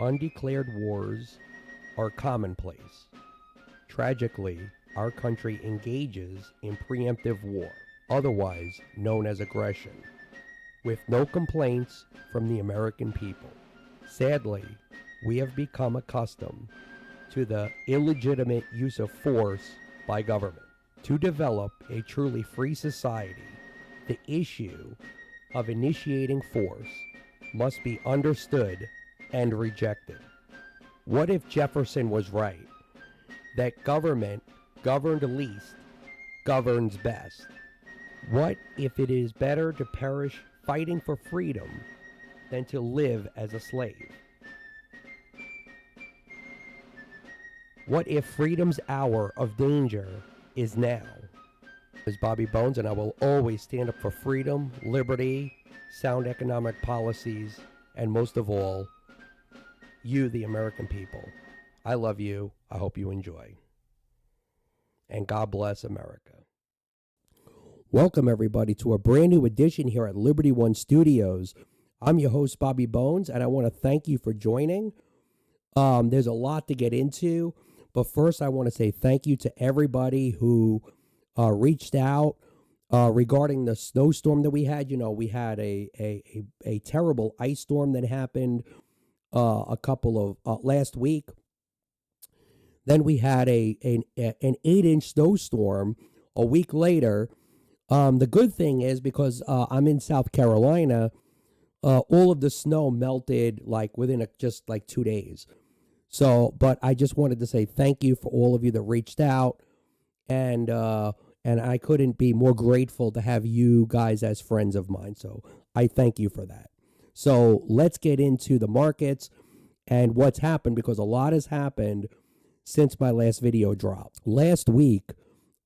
Undeclared wars are commonplace. Tragically, our country engages in preemptive war, otherwise known as aggression, with no complaints from the American people. Sadly, we have become accustomed to the illegitimate use of force by government. To develop a truly free society, the issue of initiating force must be understood and rejected. What if Jefferson was right, that government, governed least, governs best? What if it is better to perish fighting for freedom than to live as a slave? What if freedom's hour of danger is now? Is Bobby Bones, and I will always stand up for freedom, liberty, sound economic policies, and most of all, you, the American people. I love you. I hope you enjoy. And God bless America. Welcome, everybody, to a brand new edition here at Liberty One Studios. I'm your host, Bobby Bones, and I want to thank you for joining. There's a lot to get into, but first I want to say thank you to everybody who reached out regarding the snowstorm that we had. You know, we had a terrible ice storm that happened a couple of last week. Then we had an 8-inch snowstorm a week later. The good thing is, because I'm in South Carolina, all of the snow melted like within just 2 days. So, but I just wanted to say thank you for all of you that reached out, and I couldn't be more grateful to have you guys as friends of mine. So I thank you for that. So let's get into the markets and what's happened, because a lot has happened since my last video dropped. Last week,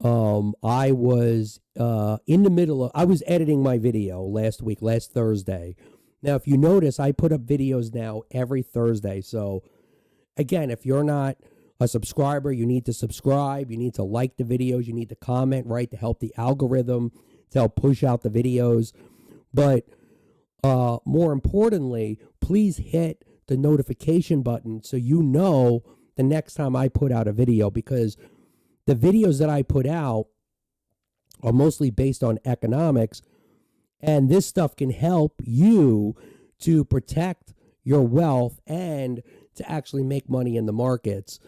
I was in the middle of, I was editing my video last Thursday. Now, if you notice, I put up videos now every Thursday. So again, if you're not a subscriber, you need to subscribe. You need to like the videos. You need to comment, right, to help the algorithm, to help push out the videos. But more importantly, please hit the notification button so you know the next time I put out a video, because the videos that I put out are mostly based on economics, and this stuff can help you to protect your wealth and to actually make money in the markets,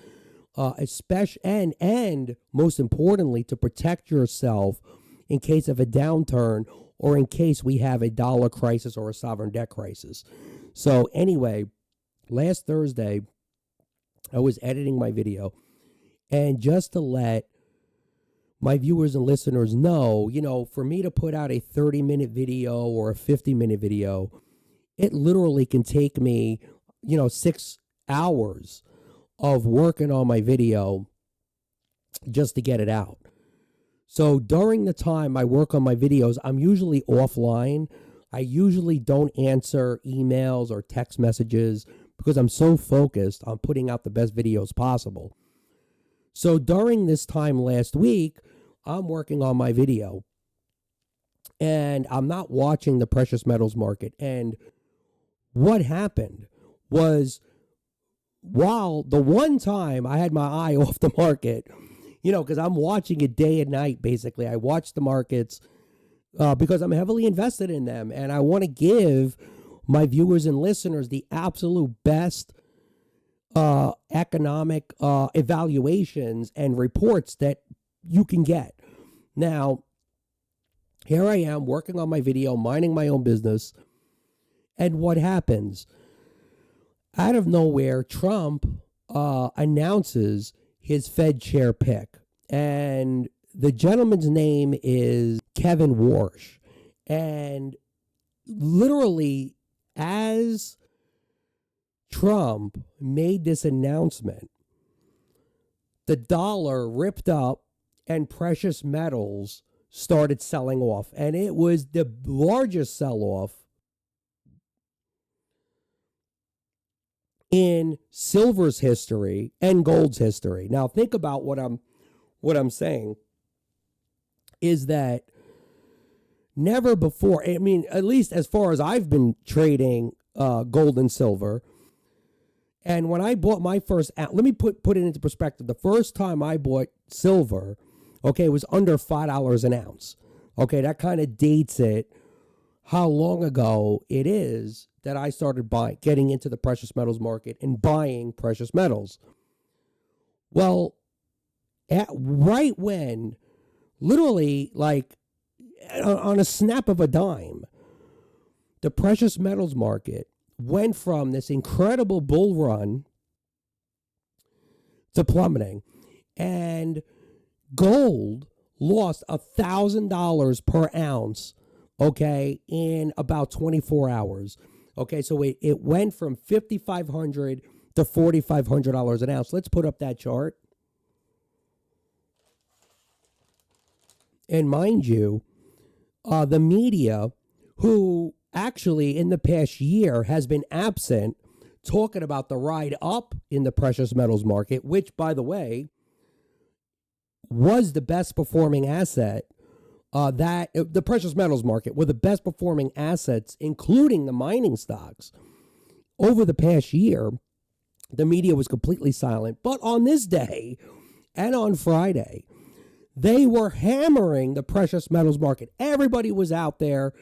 especially and most importantly, to protect yourself in case of a downturn or in case we have a dollar crisis or a sovereign debt crisis. So anyway, last Thursday, I was editing my video, and just to let my viewers and listeners know, you know, for me to put out a 30-minute video or a 50-minute video, it literally can take me, 6 hours of working on my video just to get it out. So during the time I work on my videos, I'm usually offline. I usually don't answer emails or text messages because I'm so focused on putting out the best videos possible. So during this time last week, I'm working on my video, and I'm not watching the precious metals market. And what happened was, while the one time I had my eye off the market, because I'm watching it day and night, basically. I watch the markets because I'm heavily invested in them, and I want to give my viewers and listeners the absolute best economic evaluations and reports that you can get. Now, here I am working on my video, minding my own business, and what happens? Out of nowhere, Trump announces his Fed chair pick, and the gentleman's name is Kevin Warsh. And literally, as Trump made this announcement, the dollar ripped up and precious metals started selling off. And it was the largest sell-off in silver's history and gold's history. Now, think about what I'm saying is that never before, I mean, at least as far as I've been trading gold and silver, And when I bought my first, let me put it into perspective. The first time I bought silver, okay, it was under $5 an ounce. Okay, that kind of dates it, how long ago it is that I started getting into the precious metals market and buying precious metals. Well, right when, literally like on a snap of a dime, the precious metals market went from this incredible bull run to plummeting, and gold lost $1,000 per ounce, okay, in about 24 hours. Okay, so it went from $5,500 to $4,500 an ounce. Let's put up that chart. And mind you, the media, who actually in the past year has been absent talking about the ride up in the precious metals market, which, by the way, was the best performing asset, that the precious metals market were the best performing assets, including the mining stocks, over the past year. The media was completely silent. But on this day and on Friday, they were hammering the precious metals market. Everybody was out there.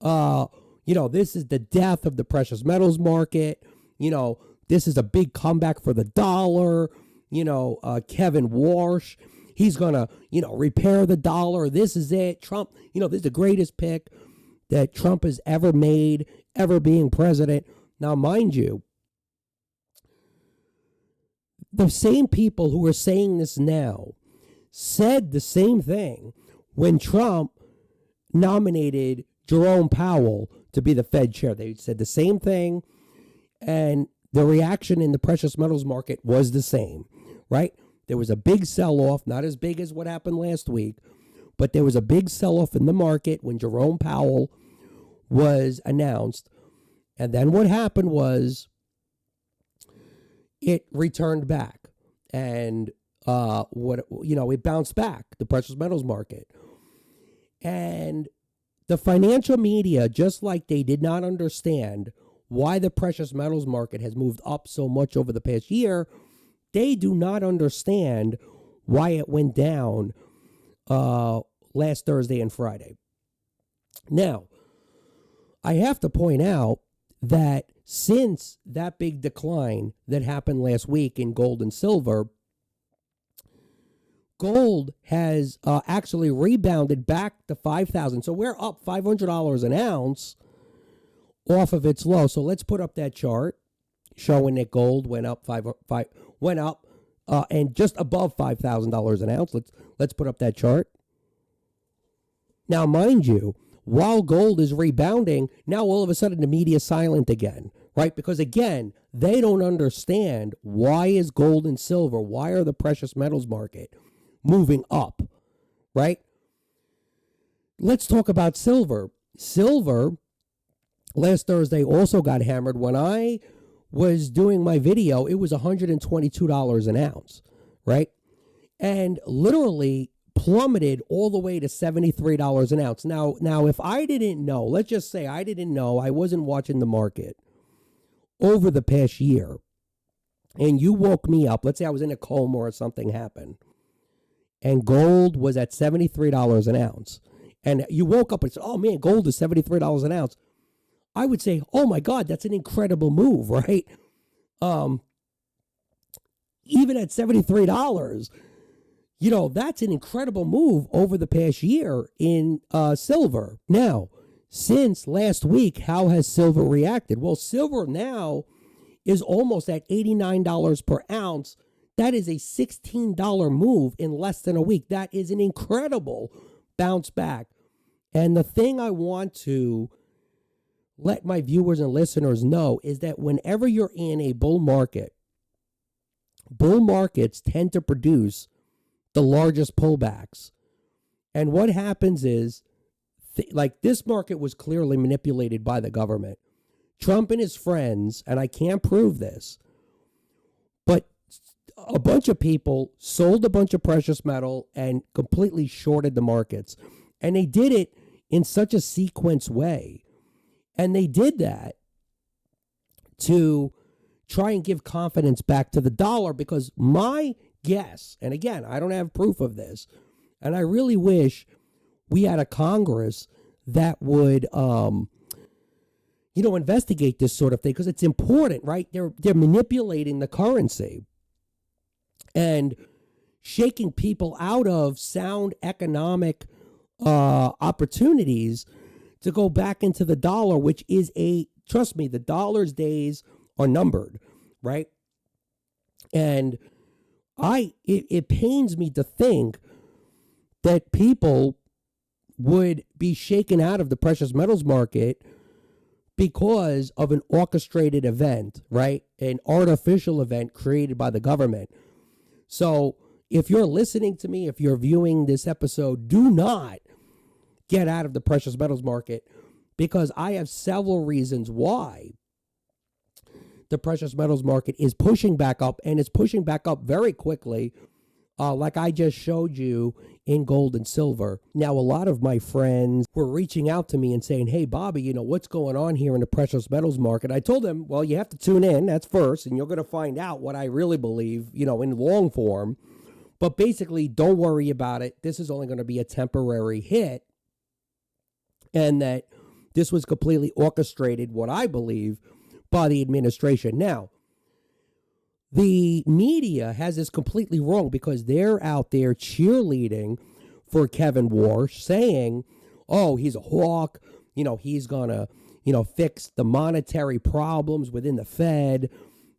This is the death of the precious metals market. This is a big comeback for the dollar. Kevin Warsh, he's going to, repair the dollar. This is it. Trump, this is the greatest pick that Trump has ever made, ever being president. Now, mind you, the same people who are saying this now said the same thing when Trump nominated Jerome Powell to be the Fed chair. They said the same thing, and the reaction in the precious metals market was the same, right? There was a big sell-off, not as big as what happened last week, but there was a big sell-off in the market when Jerome Powell was announced. And then what happened was it returned back, and it bounced back, the precious metals market. And the financial media, just like they did not understand why the precious metals market has moved up so much over the past year, they do not understand why it went down last Thursday and Friday. Now, I have to point out that since that big decline that happened last week in gold and silver, gold has actually rebounded back to $5,000. So we're up $500 an ounce off of its low. So let's put up that chart showing that gold went up and just above $5,000 an ounce. Let's put up that chart. Now, mind you, while gold is rebounding, now all of a sudden the media is silent again, right? Because again, they don't understand why is gold and silver, why are the precious metals market moving up, right? Let's talk about silver. Silver last Thursday also got hammered. When I was doing my video, it was $122 an ounce, right? And literally plummeted all the way to $73 an ounce. Now, if I didn't know, let's just say I didn't know, I wasn't watching the market over the past year, and you woke me up, let's say I was in a coma or something happened, and gold was at $73 an ounce, and you woke up and said, oh man, gold is $73 an ounce, I would say, oh my God, that's an incredible move, right? Even at $73, that's an incredible move over the past year in silver. Now, since last week, how has silver reacted? Well, silver now is almost at $89 per ounce. That is a $16 move in less than a week. That is an incredible bounce back. And the thing I want to let my viewers and listeners know is that whenever you're in a bull market, bull markets tend to produce the largest pullbacks. And what happens is, like this market was clearly manipulated by the government. Trump and his friends, and I can't prove this, but a bunch of people sold a bunch of precious metal and completely shorted the markets. And they did it in such a sequence way. And they did that to try and give confidence back to the dollar, because my guess, and again, I don't have proof of this, and I really wish we had a Congress that would, investigate this sort of thing, because it's important, right? They're manipulating the currency and shaking people out of sound economic opportunities to go back into the dollar, which is trust me, the dollar's days are numbered, right? And it pains me to think that people would be shaken out of the precious metals market because of an orchestrated event, right? An artificial event created by the government. So if you're listening to me, if you're viewing this episode, do not get out of the precious metals market, because I have several reasons why the precious metals market is pushing back up, and it's pushing back up very quickly, like I just showed you in gold and silver. Now, a lot of my friends were reaching out to me and saying, hey, Bobby, what's going on here in the precious metals market? I told them, well, you have to tune in. That's first, and you're going to find out what I really believe, in long form. But basically, don't worry about it. This is only going to be a temporary hit, and that this was completely orchestrated, what I believe, by the administration. Now, the media has this completely wrong, because they're out there cheerleading for Kevin Warsh, saying, oh, he's a hawk, he's going to, fix the monetary problems within the Fed,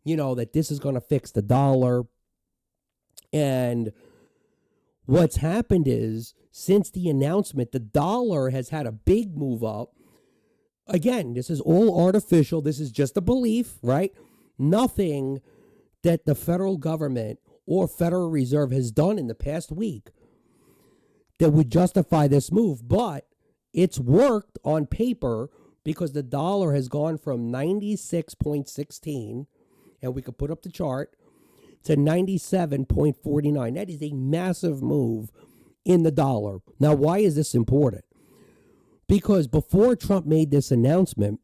that this is going to fix the dollar. And what's happened is, since the announcement, the dollar has had a big move up. Again, this is all artificial. This is just a belief, right? Nothing that the federal government or Federal Reserve has done in the past week that would justify this move. But it's worked on paper, because the dollar has gone from 96.16, and we could put up the chart, to 97.49. That is a massive move in the dollar. Now, why is this important? Because before Trump made this announcement,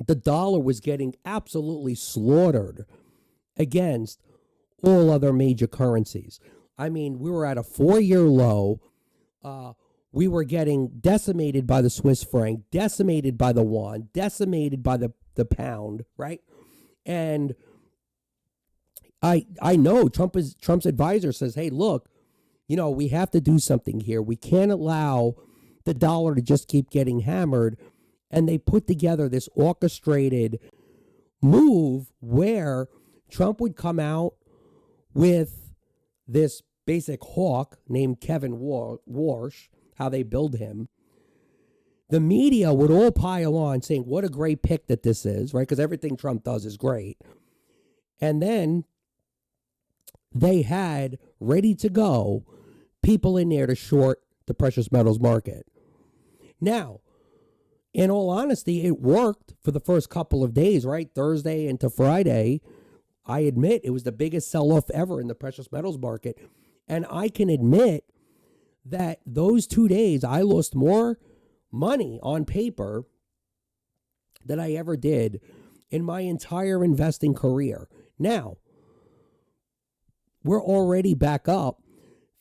the dollar was getting absolutely slaughtered against all other major currencies. I mean, we were at a 4-year low. We were getting decimated by the Swiss franc, decimated by the Yuan, decimated by the pound, right? And I know Trump's advisor says, hey, look, we have to do something here. We can't allow the dollar to just keep getting hammered. And they put together this orchestrated move where Trump would come out with this basic hawk named Kevin Warsh, how they build him. The media would all pile on saying what a great pick that this is, right? Because everything Trump does is great. And then they had ready to go people in there to short the precious metals market. Now, in all honesty, it worked for the first couple of days, right? Thursday into Friday. I admit it was the biggest sell-off ever in the precious metals market. And I can admit that those 2 days, I lost more money on paper than I ever did in my entire investing career. Now, we're already back up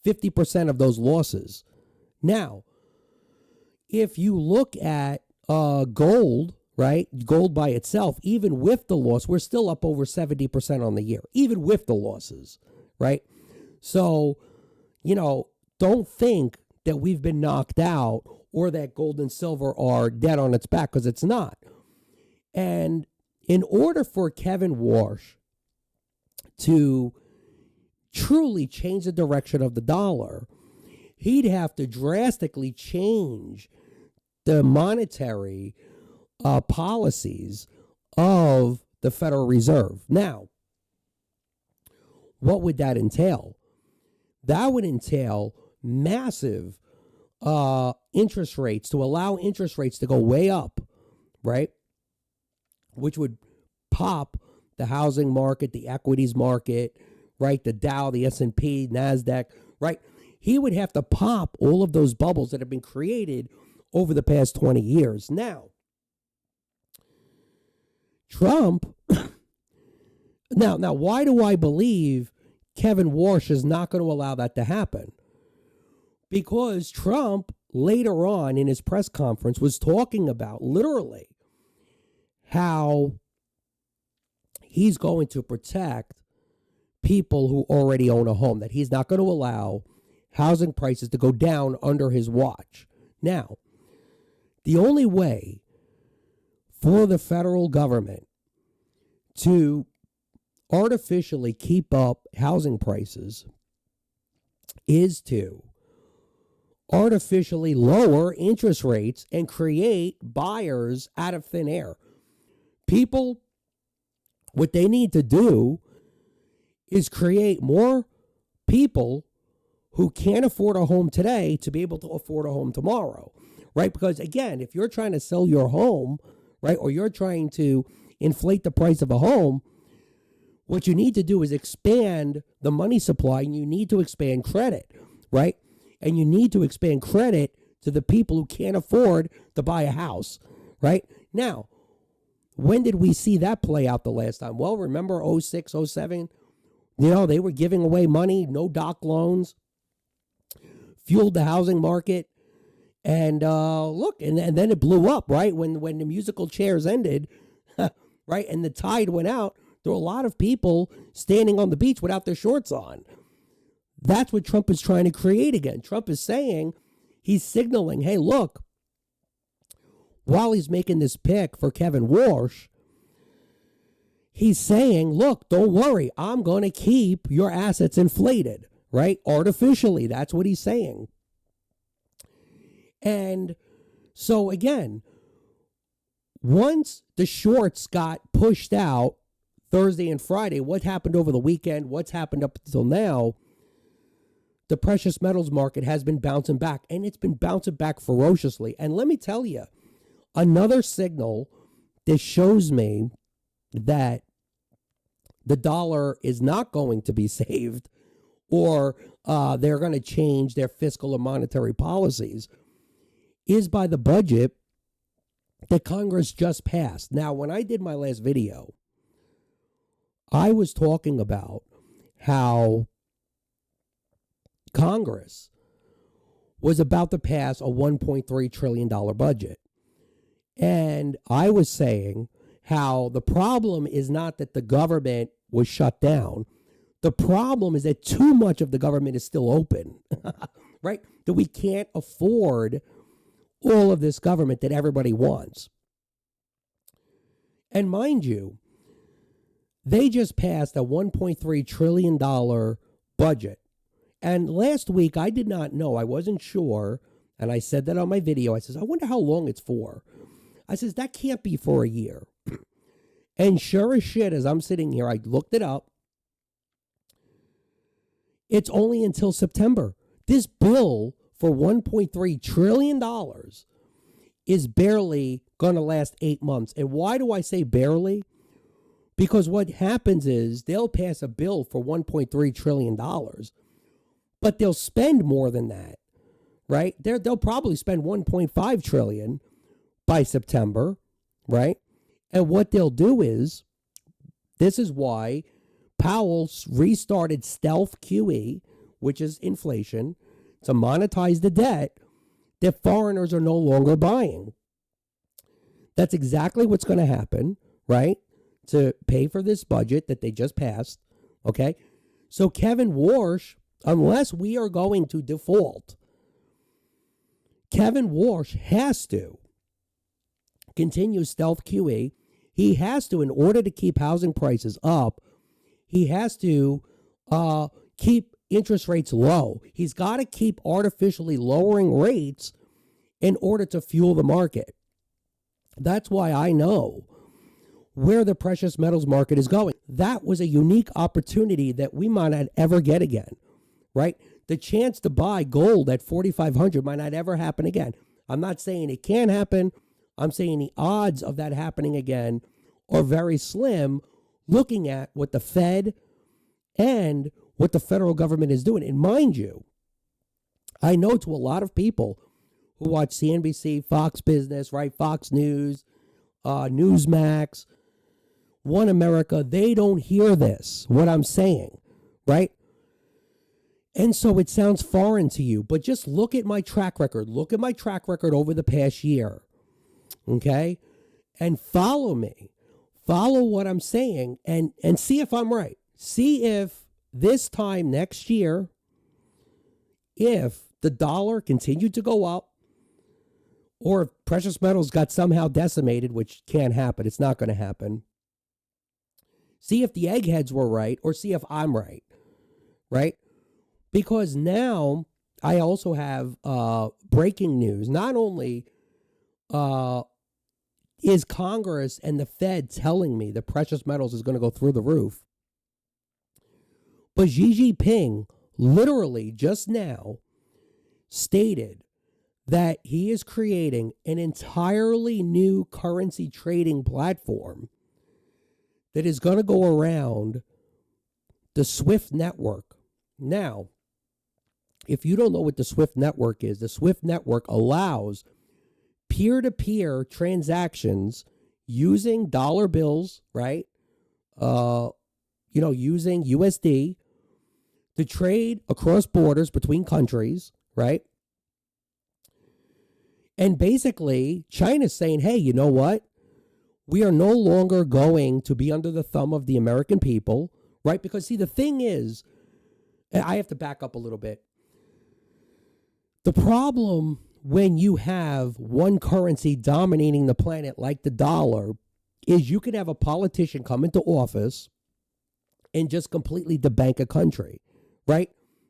50% of those losses. Now, if you look at gold, right? Gold by itself, even with the loss, we're still up over 70% on the year, even with the losses, right? So, don't think that we've been knocked out or that gold and silver are dead on its back, because it's not. And in order for Kevin Warsh to truly change the direction of the dollar, he'd have to drastically change the monetary policies of the Federal Reserve. Now, what would that entail? That would entail massive interest rates, to allow interest rates to go way up, right? Which would pop the housing market, the equities market, right? The Dow, the S&P, NASDAQ, right? He would have to pop all of those bubbles that have been created over the past 20 years. Now, Trump Now, why do I believe Kevin Warsh is not going to allow that to happen? Because Trump later on in his press conference was talking about literally how he's going to protect people who already own a home, that he's not going to allow housing prices to go down under his watch. Now, the only way for the federal government to artificially keep up housing prices is to artificially lower interest rates and create buyers out of thin air. People, what they need to do is create more people who can't afford a home today to be able to afford a home tomorrow, right? Because again, if you're trying to sell your home, right, or you're trying to inflate the price of a home, what you need to do is expand the money supply, and you need to expand credit, right? And you need to expand credit to the people who can't afford to buy a house, right? Now, when did we see that play out the last time? Well, remember 06, 07? They were giving away money, no doc loans, fueled the housing market. And look, and then it blew up, right? When the musical chairs ended, right? And the tide went out, there were a lot of people standing on the beach without their shorts on. That's what Trump is trying to create again. Trump is saying, he's signaling, hey, look, while he's making this pick for Kevin Warsh, he's saying, look, don't worry, I'm going to keep your assets inflated, right? Artificially, that's what he's saying. And so again, once the shorts got pushed out Thursday and Friday, what happened over the weekend, what's happened up until now, the precious metals market has been bouncing back, and it's been bouncing back ferociously. And let me tell you, another signal that shows me that the dollar is not going to be saved, or they're going to change their fiscal and monetary policies, is by the budget that Congress just passed. Now, when I did my last video, I was talking about how Congress was about to pass a $1.3 trillion budget. And I was saying how the problem is not that the government was shut down. The problem is that too much of the government is still open, right? That we can't afford all of this government that everybody wants. And mind you, they just passed a $1.3 trillion budget. And last week, I did not know. I wasn't sure. And I said that on my video. I says, I wonder how long it's for. I says, that can't be for a year. And sure as shit, as I'm sitting here, I looked it up. It's only until September. This bill for $1.3 trillion is barely going to last 8 months. And why do I say barely? Because what happens is they'll pass a bill for $1.3 trillion, but they'll spend more than that, right? They'll probably spend $1.5 trillion by September, right? And what they'll do is, this is why Powell restarted stealth QE, which is inflation, to monetize the debt that foreigners are no longer buying. That's exactly what's going to happen, right? To pay for this budget that they just passed, okay? So Kevin Warsh, unless we are going to default, Kevin Warsh has to continue stealth QE. He has to, in order to keep housing prices up, he has to keep interest rates low. He's got to keep artificially lowering rates in order to fuel the market. That's why I know where the precious metals market is going. That was a unique opportunity that we might not ever get again, right? The chance to buy gold at $4,500 might not ever happen again. I'm not saying it can happen. I'm saying the odds of that happening again are very slim, looking at what the Fed and what the federal government is doing. And mind you, I know to a lot of people who watch CNBC, Fox Business, right, Fox News, Newsmax, One America, they don't hear this, what I'm saying, right? And so it sounds foreign to you, but just look at my track record. Look at my track record over the past year, okay? And follow me. Follow what I'm saying and see if I'm right. See if this time next year, if the dollar continued to go up or if precious metals got somehow decimated, which can't happen. It's not going to happen. See if the eggheads were right or see if I'm right, right? Because now I also have breaking news. Not only is Congress and the Fed telling me the precious metals is going to go through the roof, but Xi Jinping literally just now stated that he is creating an entirely new currency trading platform that is going to go around the Swift network. Now, if you don't know what the Swift network is, the Swift network allows peer-to-peer transactions using dollar bills, right? Using USD to trade across borders between countries, right? And basically, China's saying, hey, you know what? We are no longer going to be under the thumb of the American people, right? Because, see, the thing is, I have to back up a little bit. The problem when you have one currency dominating the planet like the dollar is you can have a politician come into office and just completely debank a country, right?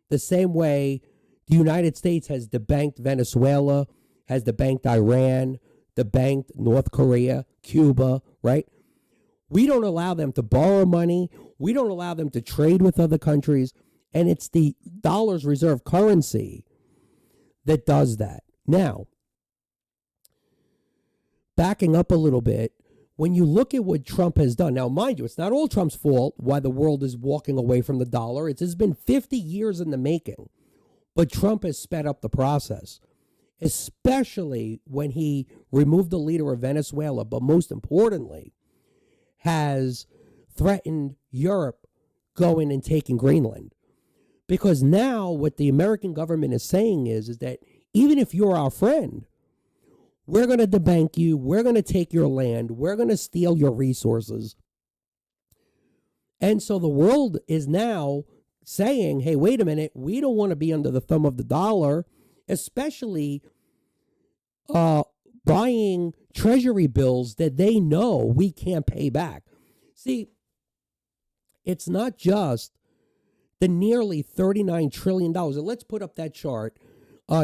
The same way the United States has debanked Venezuela, has debanked Iran, debanked North Korea, Cuba, right? We don't allow them to borrow money. We don't allow them to trade with other countries. And it's the dollar's reserve currency that does that. Now, backing up a little bit, when you look at what Trump has done, now, mind you, it's not all Trump's fault why the world is walking away from the dollar. It's been 50 years in the making, but Trump has sped up the process, especially when he removed the leader of Venezuela, but most importantly, has threatened Europe going and taking Greenland. Because now what the American government is saying is that even if you're our friend, we're going to debank you, we're going to take your land, we're going to steal your resources. And so the world is now saying, hey, wait a minute, we don't want to be under the thumb of the dollar, especially buying treasury bills that they know we can't pay back. See, it's not just the nearly $39 trillion. And let's put up that chart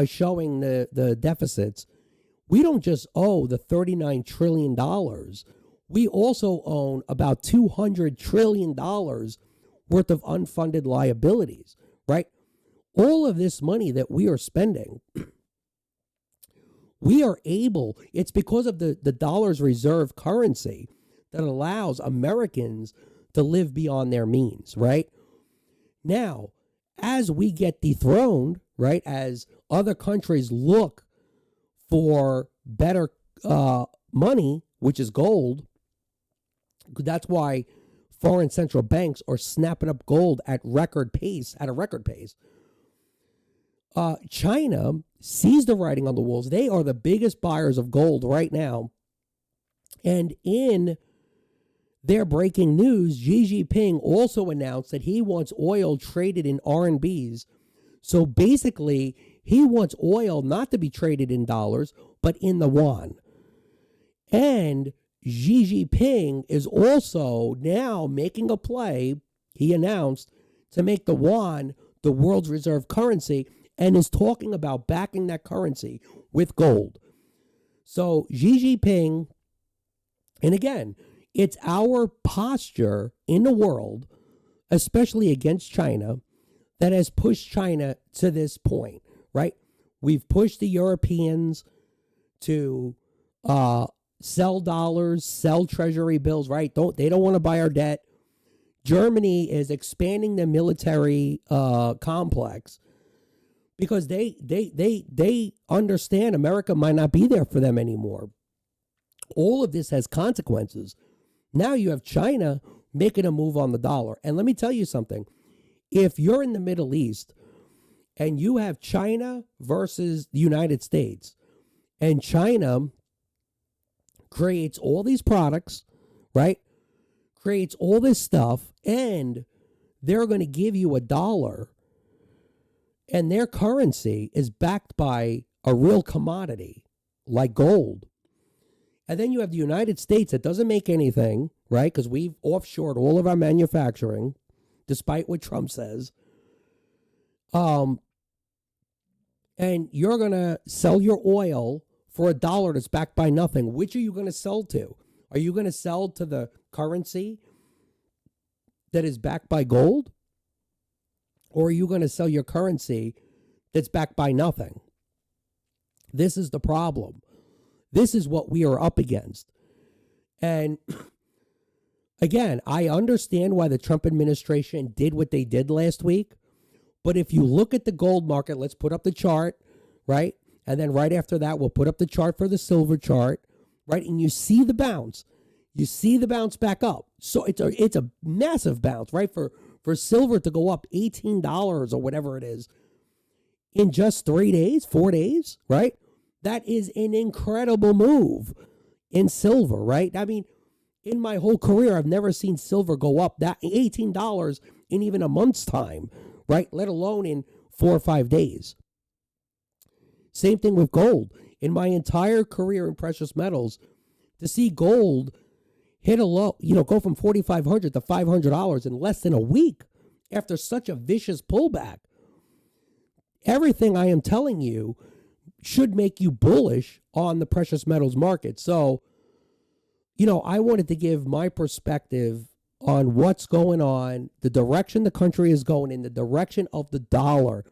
showing the deficits. We don't just owe the $39 trillion. We also own about $200 trillion worth of unfunded liabilities, right? All of this money that we are spending, we are able, it's because of the dollar's reserve currency that allows Americans to live beyond their means, right? Now, as we get dethroned, right, as other countries look for better money, which is gold, that's why foreign central banks are snapping up gold at a record pace. China sees the writing on the walls. They are the biggest buyers of gold right now. And in their breaking news, Xi Jinping also announced that he wants oil traded in RMBs. So basically, he wants oil not to be traded in dollars, but in the yuan. And Xi Jinping is also now making a play, he announced, to make the yuan the world's reserve currency and is talking about backing that currency with gold. So Xi Jinping, and again, it's our posture in the world, especially against China, that has pushed China to this point, right? We've pushed the Europeans to sell dollars, sell treasury bills, right? They don't want to buy our debt. Germany is expanding their military complex because they understand America might not be there for them anymore. All of this has consequences. Now you have China making a move on the dollar. And let me tell you something. If you're in the Middle East and you have China versus the United States, and China creates all these products, right? Creates all this stuff, and they're going to give you a dollar, and their currency is backed by a real commodity like gold. And then you have the United States that doesn't make anything, right? Because we've offshored all of our manufacturing, despite what Trump says. And you're going to sell your oil for a dollar that's backed by nothing. Which are you going to sell to? Are you going to sell to the currency that is backed by gold? Or are you going to sell your currency that's backed by nothing? This is the problem. This is what we are up against. And again, I understand why the Trump administration did what they did last week. But if you look at the gold market, let's put up the chart, right? And then right after that, we'll put up the chart for the silver chart, right? And you see the bounce. You see the bounce back up. So it's a massive bounce, right? For silver to go up $18 or whatever it is in just 3 days, 4 days, right? That is an incredible move in silver, right? I mean, in my whole career, I've never seen silver go up that $18 in even a month's time, right? Let alone in 4 or 5 days. Same thing with gold. In my entire career in precious metals, to see gold hit a low, go from $4,500 to $500 in less than a week after such a vicious pullback. Everything I am telling you should make you bullish on the precious metals market. So, I wanted to give my perspective on what's going on, the direction the country is going in, the direction of the dollar.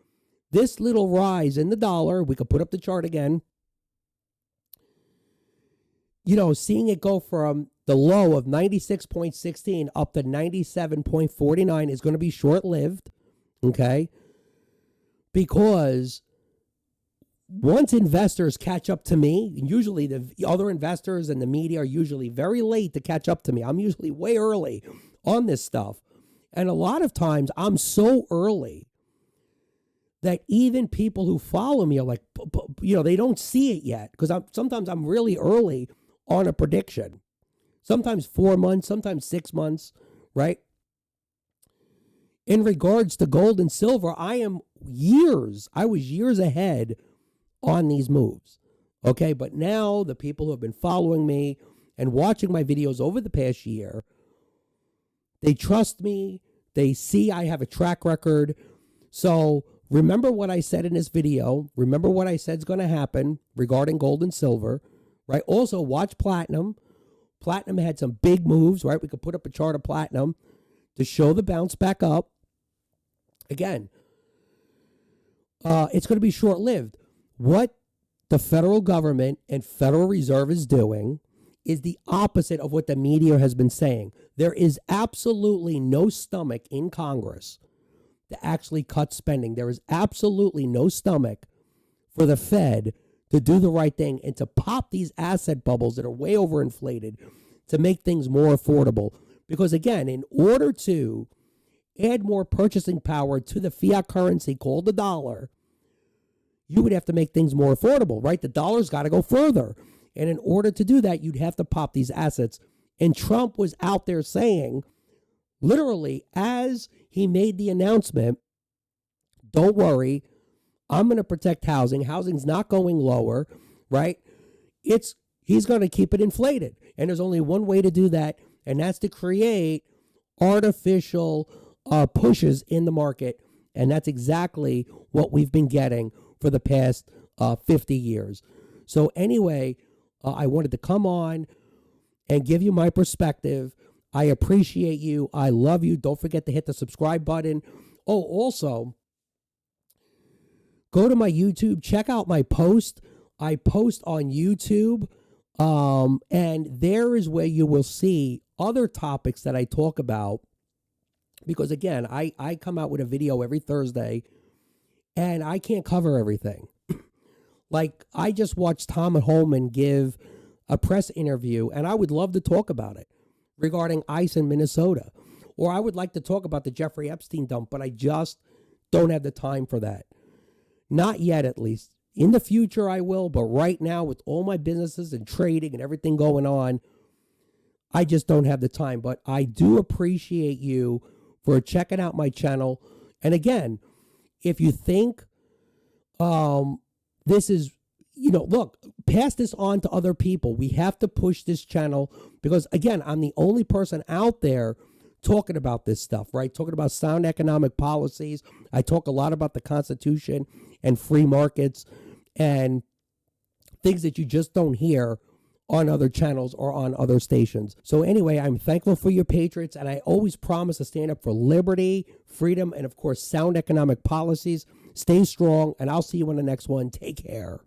This little rise in the dollar, we could put up the chart again, seeing it go from the low of 96.16 up to 97.49 is going to be short-lived, okay? Because once investors catch up to me, and usually the other investors and the media are usually very late to catch up to me. I'm usually way early on this stuff. And a lot of times I'm so early that even people who follow me are like, they don't see it yet. Because sometimes I'm really early on a prediction. Sometimes 4 months, sometimes 6 months, right? In regards to gold and silver, I was years ahead on these moves. Okay, but now the people who have been following me and watching my videos over the past year, they trust me. They see I have a track record. So remember what I said in this video. Remember what I said is going to happen regarding gold and silver, right? Also, watch platinum. Platinum had some big moves, right? We could put up a chart of platinum to show the bounce back up. Again, it's going to be short-lived. What the federal government and Federal Reserve is doing is the opposite of what the media has been saying. There is absolutely no stomach in Congress to actually cut spending. There is absolutely no stomach for the Fed to do the right thing and to pop these asset bubbles that are way overinflated to make things more affordable. Because again, in order to add more purchasing power to the fiat currency called the dollar, you would have to make things more affordable, right? The dollar's got to go further. And in order to do that, you'd have to pop these assets. And Trump was out there saying, literally, as he made the announcement, don't worry, I'm going to protect housing. Housing's not going lower, right? He's going to keep it inflated. And there's only one way to do that, and that's to create artificial pushes in the market. And that's exactly what we've been getting for the past 50 years. So anyway, I wanted to come on and give you my perspective. I appreciate you. I love you. Don't forget to hit the subscribe button. Oh, also, go to my YouTube. Check out my post. I post on YouTube. And there is where you will see other topics that I talk about. Because again, I come out with a video every Thursday. And I can't cover everything. Like, I just watched Tom Holman give a press interview, and I would love to talk about it. regarding ICE in Minnesota. Or I would like to talk about the Jeffrey Epstein dump, but I just don't have the time for that. Not yet, at least. In the future, I will, but right now, with all my businesses and trading and everything going on, I just don't have the time. But I do appreciate you for checking out my channel. And again, if you think this is, look, pass this on to other people. We have to push this channel because, again, I'm the only person out there talking about this stuff, right? Talking about sound economic policies. I talk a lot about the Constitution and free markets and things that you just don't hear on other channels or on other stations. So anyway, I'm thankful for your patriots, and I always promise to stand up for liberty, freedom, and of course, sound economic policies. Stay strong, and I'll see you on the next one. Take care.